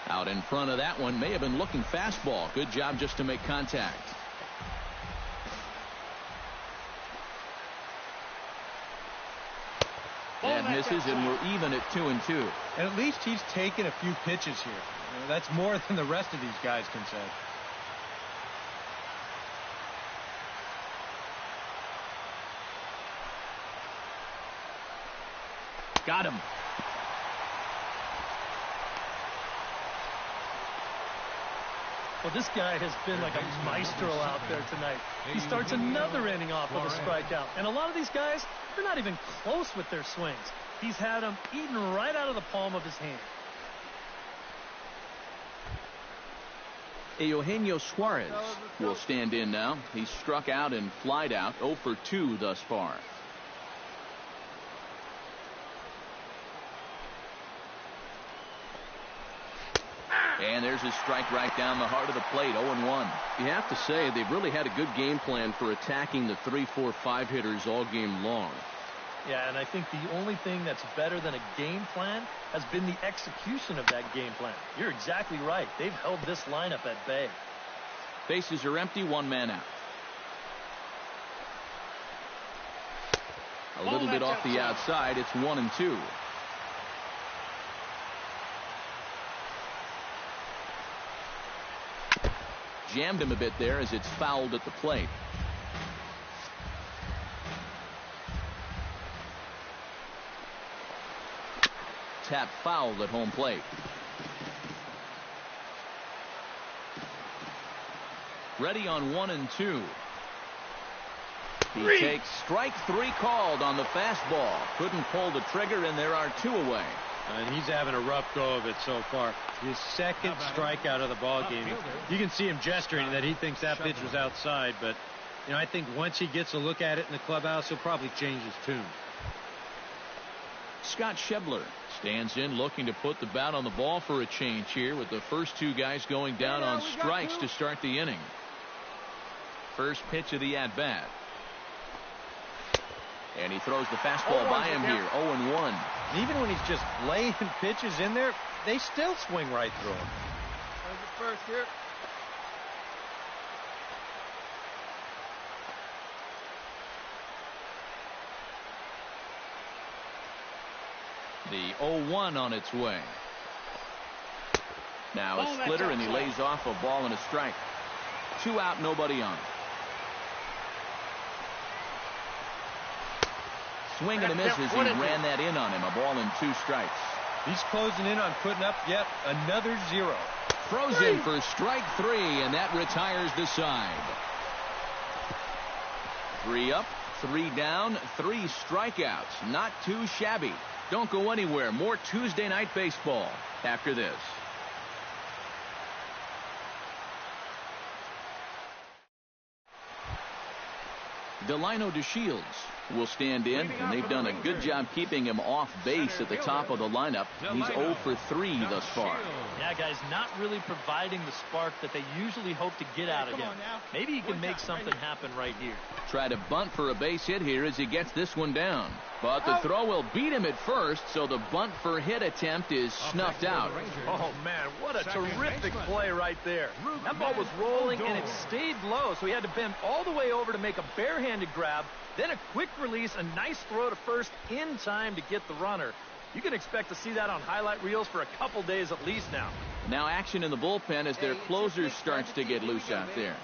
Out in front of that one, may have been looking fastball. Good job just to make contact. That misses, and we're even at 2-2. And at least he's taken a few pitches here. You know, that's more than the rest of these guys can say. Got him. Well, this guy has been like a maestro out there tonight. He starts another inning off of a strikeout. And a lot of these guys, they're not even close with their swings. He's had them eaten right out of the palm of his hand. Eugenio Suarez will stand in now. He's struck out and flied out, 0 for 2 thus far. And there's his strike right down the heart of the plate, 0-1. You have to say they've really had a good game plan for attacking the 3, 4, 5 hitters all game long. Yeah, and I think the only thing that's better than a game plan has been the execution of that game plan. You're exactly right. They've held this lineup at bay. Bases are empty, 1 man out. A little bit off the outside. It's 1-2. Jammed him a bit there as it's fouled at the plate. Tap foul at home plate. Ready on 1-2. He takes strike 3 called on the fastball. Couldn't pull the trigger, and there are 2 away. And he's having a rough go of it so far. His second strikeout of the ball game. You can see him gesturing that he thinks that pitch was outside, but you know, I think once he gets a look at it in the clubhouse, he'll probably change his tune. Scott Schebler stands in, looking to put the bat on the ball for a change here, with the first 2 guys going down on strikes to start the inning. First pitch of the at-bat. And he throws the fastball by him here, 0-1. Even when he's just laying pitches in there, they still swing right through him. First here. The 0-1 on its way. Now a splitter, and he lays off a ball and a strike. 2 out, nobody on. Swing and a miss as he ran that in on him. A ball and 2 strikes. He's closing in on putting up yet another 0. Throws in for strike 3, and that retires the side. 3 up, 3 down, 3 strikeouts. Not too shabby. Don't go anywhere. More Tuesday Night Baseball after this. Delino DeShields will stand in, and they've done a good job keeping him off base at the top of the lineup. He's 0 for 3 thus far. Yeah, guys, not really providing the spark that they usually hope to get out of him. Maybe he can make something happen right here. Try to bunt for a base hit here as he gets this one down. But the throw will beat him at first, so the bunt for hit attempt is snuffed out. Oh, man, what a terrific play right there. That ball was rolling, and it stayed low, so he had to bend all the way over to make a barehanded grab, then a quick release, a nice throw to first in time to get the runner. You can expect to see that on highlight reels for a couple days at least now. Now action in the bullpen as their closer starts to get loose out there.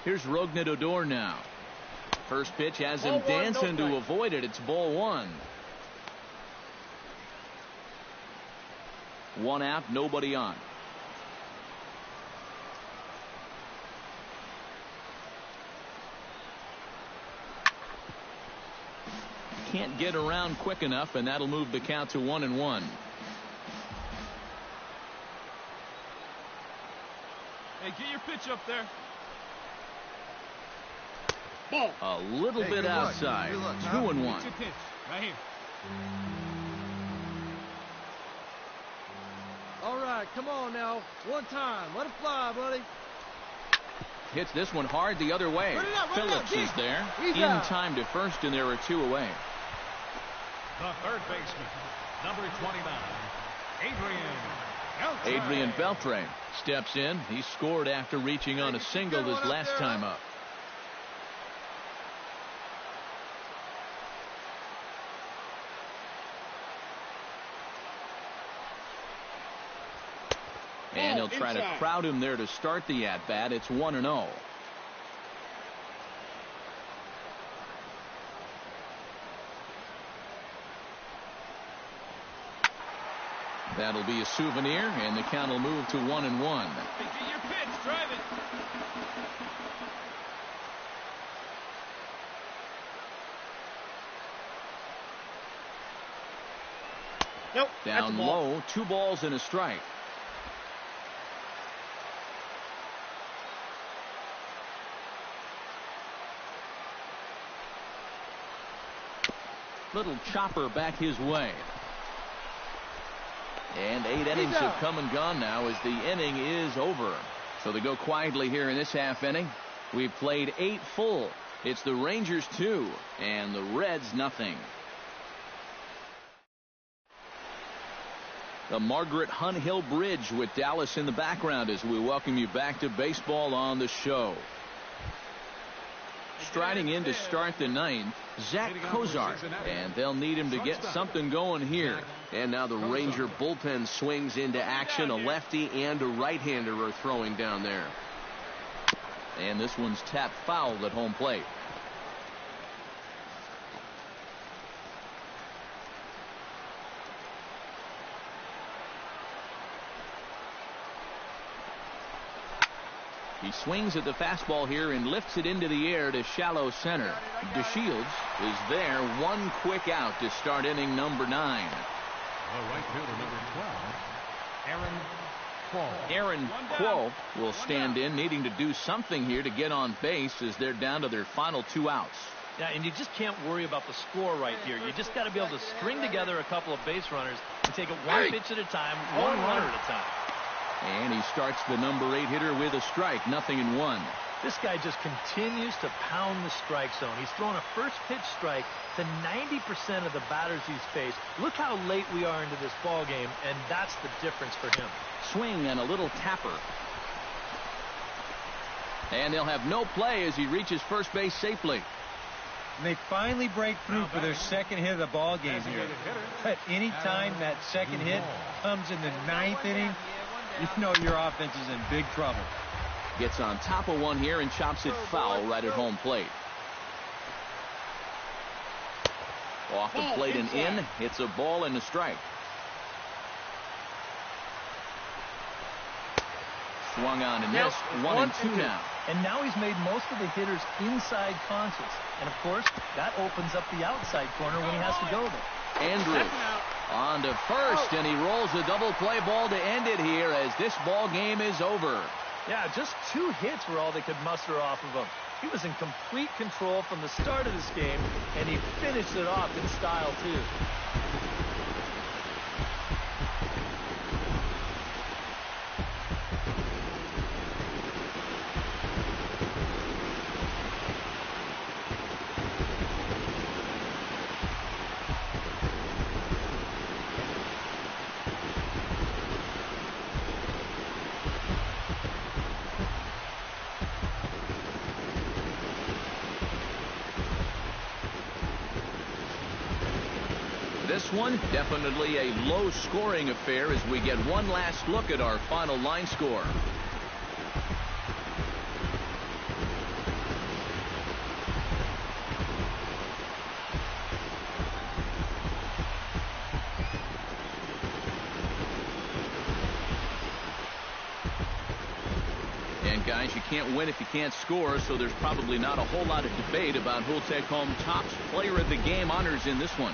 Here's Rougned Odor now. First pitch has him dancing to avoid it. It's ball 1. 1 out, nobody on. Can't get around quick enough, and that'll move the count to 1-1. Hey, get your pitch up there. Ball. A little bit outside. 2-1. Get your pitch right here. All right, come on now. One time. Let it fly, buddy. Hits this one hard the other way. Phillips is there. In time to first, and there are 2 away. The third baseman, number 29, Adrian Beltre. Adrian Beltre steps in. He scored after reaching on a single his last time up. And he'll try to crowd him there to start the at-bat. It's 1-0. That'll be a souvenir, and the count will move to 1-1. Hey, get your pitch. Drive it. Nope. Down low, 2 balls and a strike. Little chopper back his way. And 8 innings have come and gone now as the inning is over. So they go quietly here in this half inning. We've played 8 full. It's the Rangers 2 and the Reds nothing. The Margaret Hunt Hill Bridge with Dallas in the background as we welcome you back to baseball on the show. Striding in to start the 9th, Zach Cozart, and they'll need him to get something going here. And now the Ranger bullpen swings into action. A lefty and a right-hander are throwing down there. And this one's tapped foul at home plate. He swings at the fastball here and lifts it into the air to shallow center. DeShields is there. 1 quick out to start inning number 9. The right fielder, number 12, Aaron Quo will stand in, needing to do something here to get on base as they're down to their final 2 outs. Yeah, and you just can't worry about the score right here. You just got to be able to string together a couple of base runners and take it 1 pitch at a time, 1 runner at a time. And he starts the number 8 hitter with a strike, 0-1. This guy just continues to pound the strike zone. He's thrown a first pitch strike to 90% of the batters he's faced. Look how late we are into this ball game, and that's the difference for him. Swing and a little tapper. And they'll have no play as he reaches first base safely. And they finally break through for their second hit of the ball game here. But any time that second hit comes in the 9th inning, you know your offense is in big trouble. Gets on top of one here and chops it foul right at home plate. Off the plate and in. It's a ball and a strike. Swung on and missed. 1-2 now. And now he's made most of the hitters inside conscious. And, of course, that opens up the outside corner when he has to go there. Andrews on to first, and he rolls a double play ball to end it here as this ball game is over. Yeah, just 2 hits were all they could muster off of him. He was in complete control from the start of this game, and he finished it off in style, too. This one, definitely a low-scoring affair as we get one last look at our final line score. And guys, you can't win if you can't score, so there's probably not a whole lot of debate about who'll take home top's player of the game honors in this one.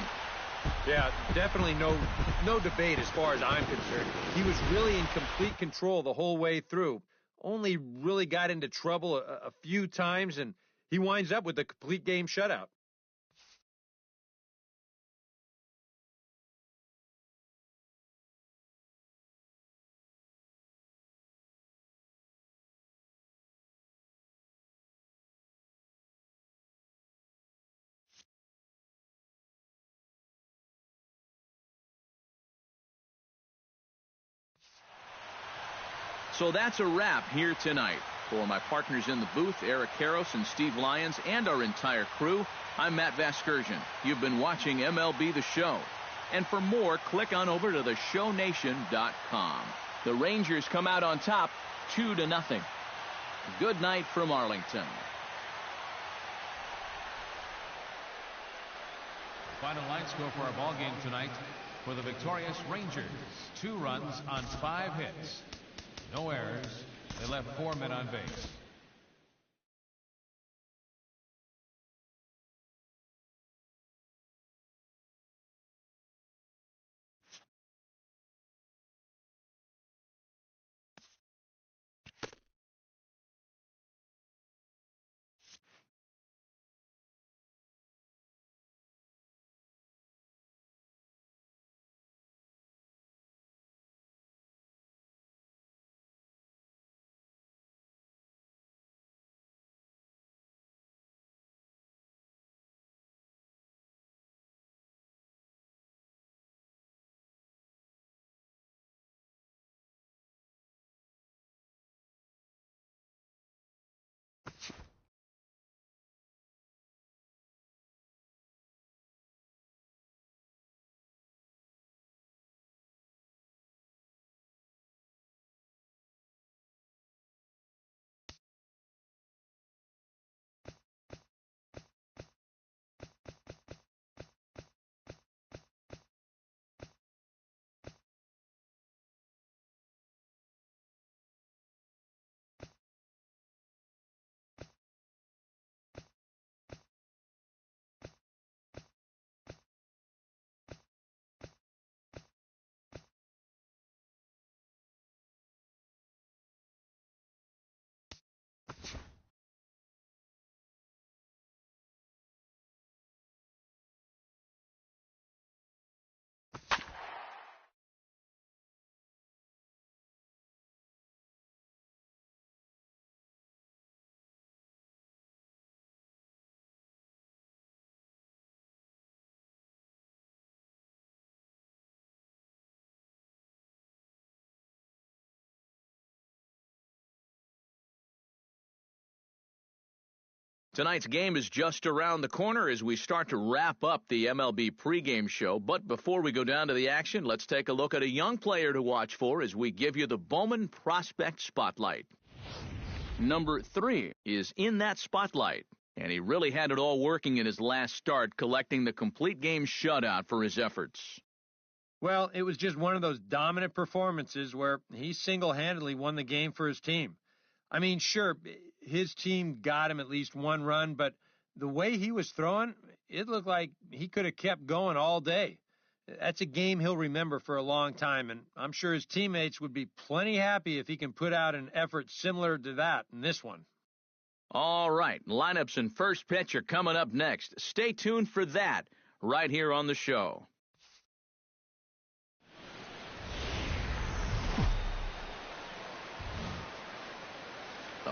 Yeah, definitely no debate as far as I'm concerned. He was really in complete control the whole way through. Only really got into trouble a few times, and he winds up with a complete game shutout. So that's a wrap here tonight. For my partners in the booth, Eric Karros and Steve Lyons, and our entire crew, I'm Matt Vasgersian. You've been watching MLB The Show. And for more, click on over to theshownation.com. The Rangers come out on top 2-0. Good night from Arlington. Final line score for our ball game tonight for the victorious Rangers. 2 runs on 5 hits. No errors. They left 4 men on base. Tonight's game is just around the corner as we start to wrap up the MLB pregame show. But before we go down to the action, let's take a look at a young player to watch for as we give you the Bowman Prospect Spotlight. Number 3 is in that spotlight, and he really had it all working in his last start, collecting the complete game shutout for his efforts. Well, it was just one of those dominant performances where he single-handedly won the game for his team. I mean, sure, his team got him at least 1 run, but the way he was throwing, it looked like he could have kept going all day. That's a game he'll remember for a long time, and I'm sure his teammates would be plenty happy if he can put out an effort similar to that in this one. All right, lineups and first pitch are coming up next. Stay tuned for that right here on the show.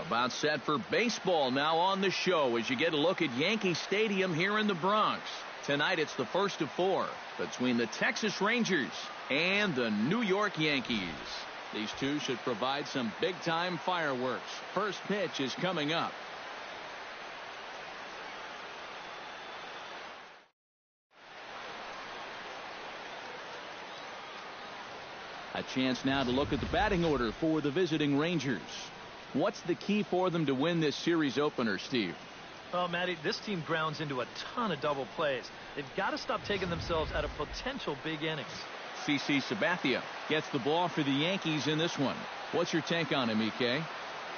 About set for baseball now on the show as you get a look at Yankee Stadium here in the Bronx. Tonight it's the first of 4 between the Texas Rangers and the New York Yankees. These two should provide some big-time fireworks. First pitch is coming up. A chance now to look at the batting order for the visiting Rangers. What's the key for them to win this series opener, Steve? Well, Matty, this team grounds into a ton of double plays. They've got to stop taking themselves out of potential big innings. CC Sabathia gets the ball for the Yankees in this one. What's your take on him, EK?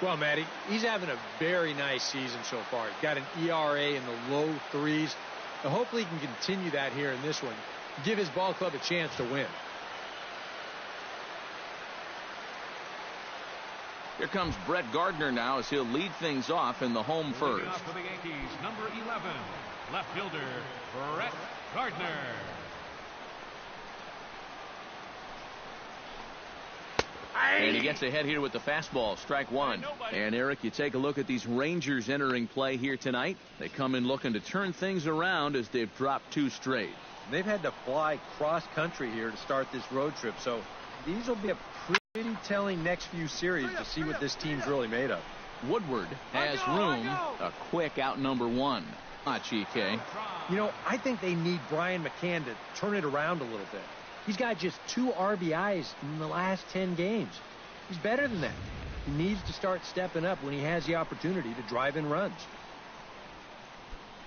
Well, Matty, he's having a very nice season so far. He's got an ERA in the low 3s. So hopefully he can continue that here in this one. Give his ball club a chance to win. Here comes Brett Gardner now as he'll lead things off in the home first. For the Yankees, number 11, left fielder Brett Gardner. And he gets ahead here with the fastball, strike 1. And Eric, you take a look at these Rangers entering play here tonight. They come in looking to turn things around as they've dropped 2 straight. They've had to fly cross country here to start this road trip, so these will be a pretty pretty telling next few series to see what this team's really made of. Woodward has room. A quick out number one. GK. You know, I think they need Brian McCann to turn it around a little bit. He's got just 2 RBIs in the last 10 games. He's better than that. He needs to start stepping up when he has the opportunity to drive in runs.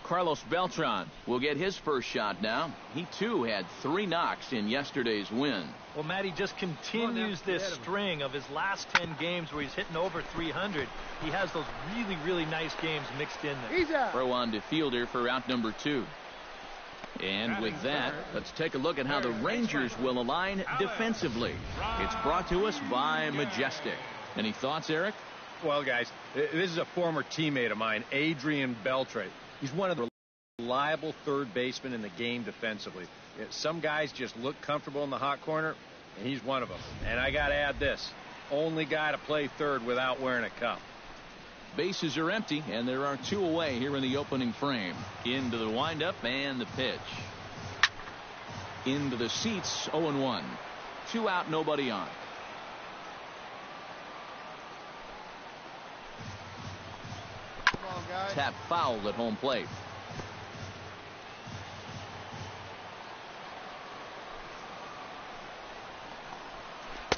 Carlos Beltran will get his first shot now. He, too, had 3 knocks in yesterday's win. Well, Matty just continues this string of his last 10 games where he's hitting over 300. He has those really, really nice games mixed in there. Throw on to Fielder for out number 2. And with that, let's take a look at how the Rangers will align defensively. It's brought to us by Majestic. Any thoughts, Eric? Well, guys, this is a former teammate of mine, Adrian Beltre. He's one of the reliable third basemen in the game defensively. Some guys just look comfortable in the hot corner, and he's one of them. And I got to add this, only guy to play third without wearing a cup. Bases are empty, and there are 2 away here in the opening frame. Into the windup and the pitch. Into the seats, 0-1. 2 out, nobody on. Tap foul at home plate.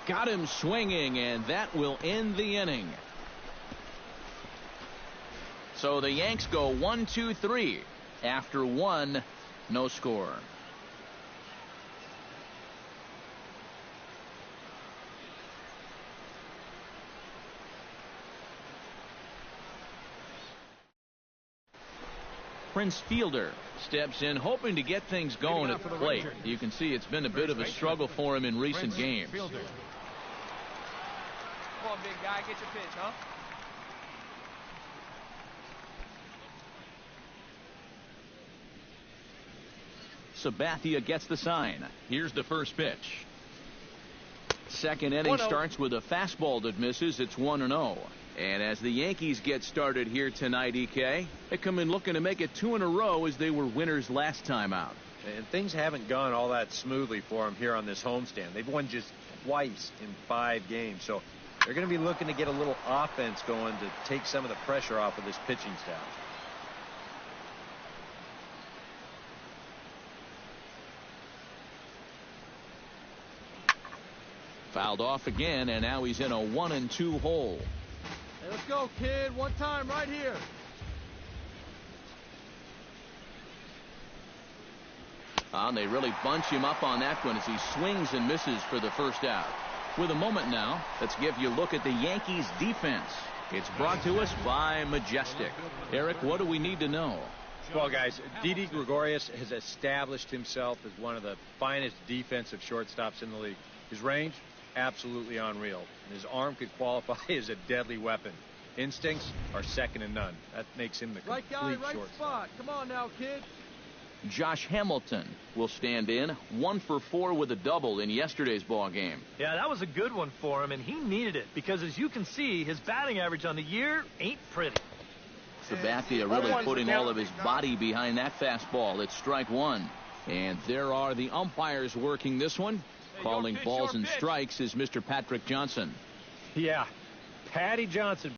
Got him swinging, and that will end the inning. So the Yanks go 1-2-3. After 1, no score. Prince Fielder steps in, hoping to get things going at the plate. You can see it's been a bit of a struggle for him in recent games. Come on, big guy, get your pitch, huh? Sabathia gets the sign. Here's the first pitch. Second inning starts with a fastball that misses. It's 1-0. And as the Yankees get started here tonight, EK, they come in looking to make it 2 in a row as they were winners last time out. And things haven't gone all that smoothly for them here on this homestand. They've won just twice in 5 games. So they're going to be looking to get a little offense going to take some of the pressure off of this pitching staff. Fouled off again, and now he's in a 1-2 hole. Hey, let's go, kid. One time right here. They really bunch him up on that one as he swings and misses for the first out. With a moment now, let's give you a look at the Yankees defense. It's brought to us by Majestic. Eric, what do we need to know? Well, guys, Didi Gregorius has established himself as one of the finest defensive shortstops in the league. His range, absolutely unreal. And his arm could qualify as a deadly weapon. Instincts are second to none. That makes him the complete right guy, right shortstop. spot. Come on now, kid. Josh Hamilton will stand in, 1 for 4 with a double in yesterday's ball game. Yeah, that was a good one for him, and he needed it because, as you can see, his batting average on the year ain't pretty. Sabathia really putting all of his body behind that fastball. It's strike 1. And there are the umpires working this one. Calling balls and strikes is Mr. Patrick Johnson. Yeah, Patty Johnson.